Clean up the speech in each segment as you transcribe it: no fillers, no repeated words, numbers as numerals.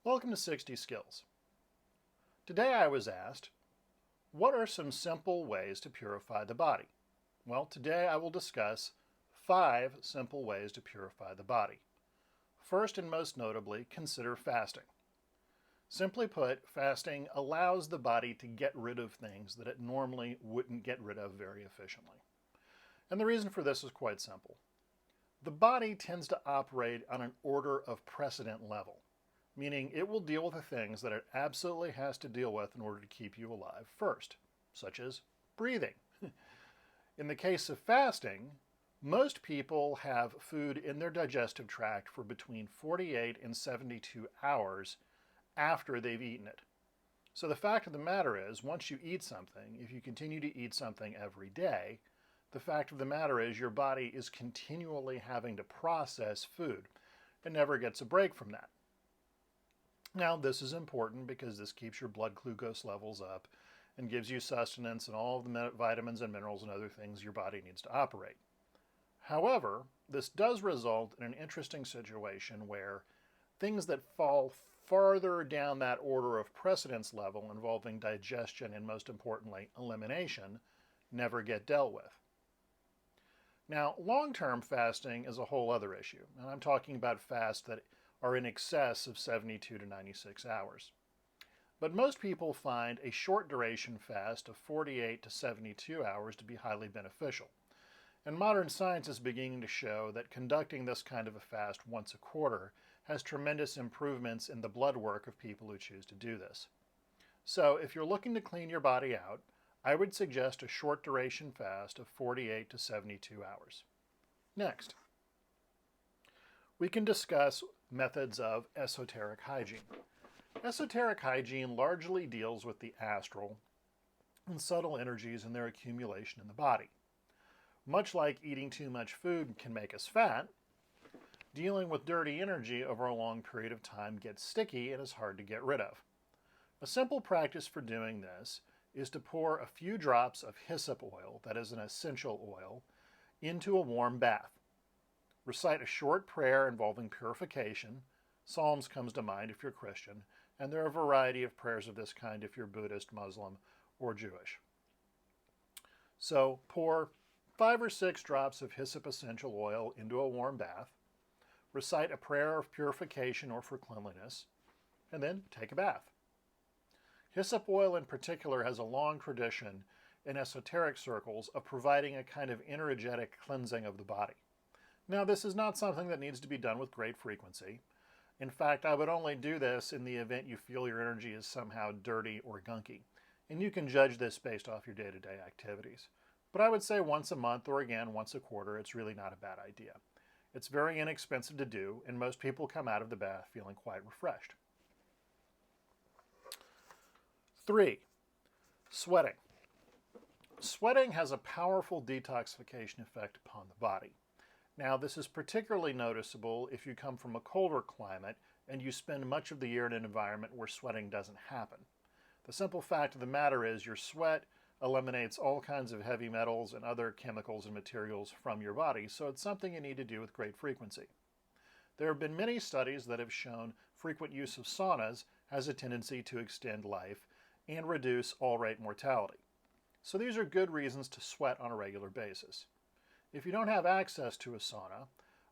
Welcome to 60 Skills. Today I was asked, what are some simple ways to purify the body? Well, today I will discuss 5 simple ways to purify the body. First and most notably, consider fasting. Simply put, fasting allows the body to get rid of things that it normally wouldn't get rid of very efficiently. And the reason for this is quite simple. The body tends to operate on an order of precedent level, meaning it will deal with the things that it absolutely has to deal with in order to keep you alive first, such as breathing. In the case of fasting, most people have food in their digestive tract for between 48 and 72 hours after they've eaten it. So the fact of the matter is, once you eat something, if you continue to eat something every day, the fact of the matter is your body is continually having to process food. It never gets a break from that. Now, this is important because this keeps your blood glucose levels up and gives you sustenance and all of the vitamins and minerals and other things your body needs to operate. However, this does result in an interesting situation where things that fall farther down that order of precedence level involving digestion and, most importantly, elimination never get dealt with. Now, long-term fasting is a whole other issue, and I'm talking about fasts that are in excess of 72 to 96 hours. But most people find a short duration fast of 48 to 72 hours to be highly beneficial. And modern science is beginning to show that conducting this kind of a fast once a quarter has tremendous improvements in the blood work of people who choose to do this. So if you're looking to clean your body out, I would suggest a short duration fast of 48 to 72 hours. Next, we can discuss methods of esoteric hygiene. Esoteric hygiene largely deals with the astral and subtle energies and their accumulation in the body. Much like eating too much food can make us fat, dealing with dirty energy over a long period of time gets sticky and is hard to get rid of. A simple practice for doing this is to pour a few drops of hyssop oil, that is an essential oil, into a warm bath. Recite a short prayer involving purification. Psalms comes to mind if you're Christian, and there are a variety of prayers of this kind if you're Buddhist, Muslim, or Jewish. So pour 5 or 6 drops of hyssop essential oil into a warm bath, recite a prayer of purification or for cleanliness, and then take a bath. Hyssop oil in particular has a long tradition in esoteric circles of providing a kind of energetic cleansing of the body. Now, this is not something that needs to be done with great frequency. In fact, I would only do this in the event you feel your energy is somehow dirty or gunky, and you can judge this based off your day-to-day activities. But I would say once a month or again once a quarter, it's really not a bad idea. It's very inexpensive to do, and most people come out of the bath feeling quite refreshed. 3. Sweating. Sweating has a powerful detoxification effect upon the body. Now, this is particularly noticeable if you come from a colder climate and you spend much of the year in an environment where sweating doesn't happen. The simple fact of the matter is your sweat eliminates all kinds of heavy metals and other chemicals and materials from your body, so it's something you need to do with great frequency. There have been many studies that have shown frequent use of saunas has a tendency to extend life and reduce all-rate mortality. So these are good reasons to sweat on a regular basis. If you don't have access to a sauna,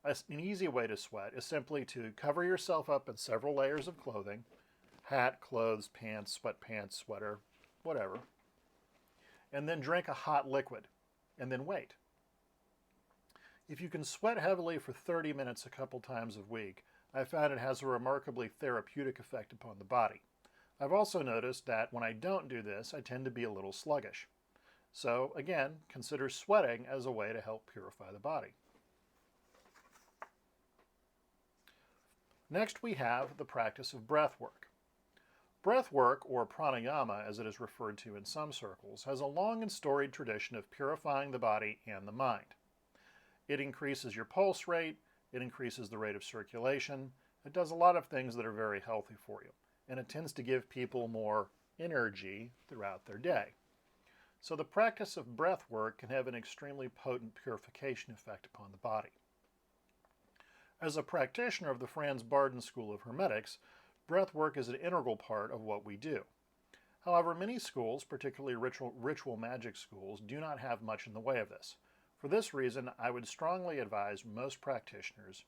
an easy way to sweat is simply to cover yourself up in several layers of clothing, hat, clothes, pants, sweatpants, sweater, whatever, and then drink a hot liquid, and then wait. If you can sweat heavily for 30 minutes a couple times a week, I found it has a remarkably therapeutic effect upon the body. I've also noticed that when I don't do this, I tend to be a little sluggish. So again, consider sweating as a way to help purify the body. Next, we have the practice of breathwork. Breathwork, or pranayama as it is referred to in some circles, has a long and storied tradition of purifying the body and the mind. It increases your pulse rate, it increases the rate of circulation, it does a lot of things that are very healthy for you, and it tends to give people more energy throughout their day. So the practice of breath work can have an extremely potent purification effect upon the body. As a practitioner of the Franz Barden School of Hermetics, Breathwork is an integral part of what we do. However, many schools, particularly ritual magic schools, do not have much in the way of this. For this reason, I would strongly advise most practitioners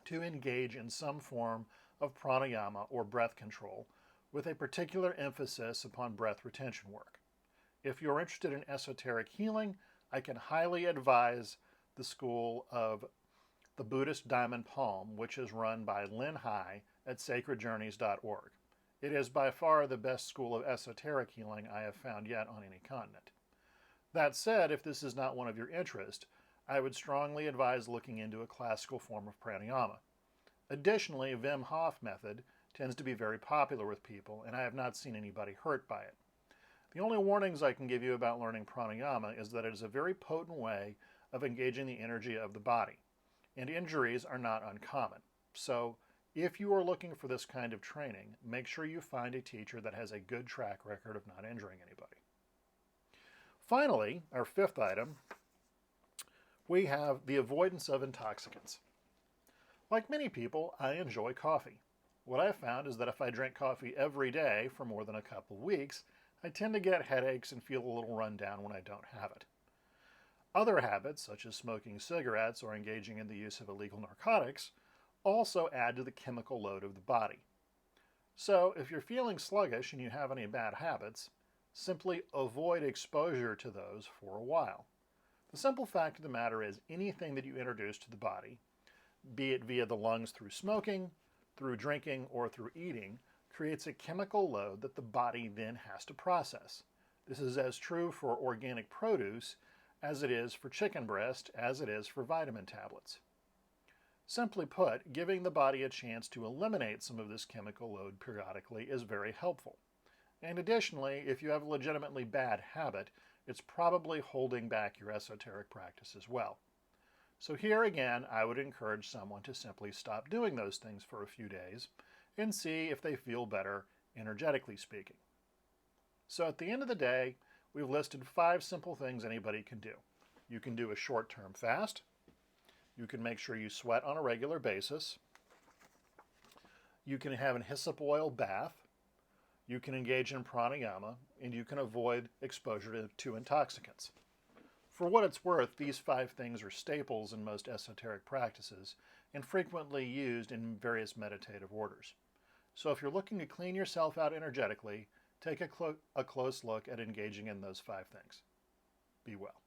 to engage in some form of pranayama or breath control with a particular emphasis upon breath retention work. If you're interested in esoteric healing, I can highly advise the school of the Buddhist Diamond Palm, which is run by Lin Hai at sacredjourneys.org. It is by far the best school of esoteric healing I have found yet on any continent. That said, if this is not one of your interests, I would strongly advise looking into a classical form of pranayama. Additionally, Wim Hof method tends to be very popular with people, and I have not seen anybody hurt by it. The only warnings I can give you about learning pranayama is that it is a very potent way of engaging the energy of the body, and injuries are not uncommon. So, if you are looking for this kind of training, make sure you find a teacher that has a good track record of not injuring anybody. Finally, our fifth item, we have the avoidance of intoxicants. Like many people, I enjoy coffee. What I've found is that if I drink coffee every day for more than a couple weeks, I tend to get headaches and feel a little run down when I don't have it. Other habits, such as smoking cigarettes or engaging in the use of illegal narcotics, also add to the chemical load of the body. So, if you're feeling sluggish and you have any bad habits, simply avoid exposure to those for a while. The simple fact of the matter is anything that you introduce to the body, be it via the lungs through smoking, through drinking, or through eating, creates a chemical load that the body then has to process. This is as true for organic produce as it is for chicken breast, as it is for vitamin tablets. Simply put, giving the body a chance to eliminate some of this chemical load periodically is very helpful. And additionally, if you have a legitimately bad habit, it's probably holding back your esoteric practice as well. So here again, I would encourage someone to simply stop doing those things for a few days and see if they feel better, energetically speaking. So at the end of the day, we've listed 5 simple things anybody can do. You can do a short-term fast. You can make sure you sweat on a regular basis. You can have an hyssop oil bath. You can engage in pranayama, and you can avoid exposure to intoxicants. For what it's worth, these 5 things are staples in most esoteric practices and frequently used in various meditative orders. So if you're looking to clean yourself out energetically, take a close look at engaging in those 5 things. Be well.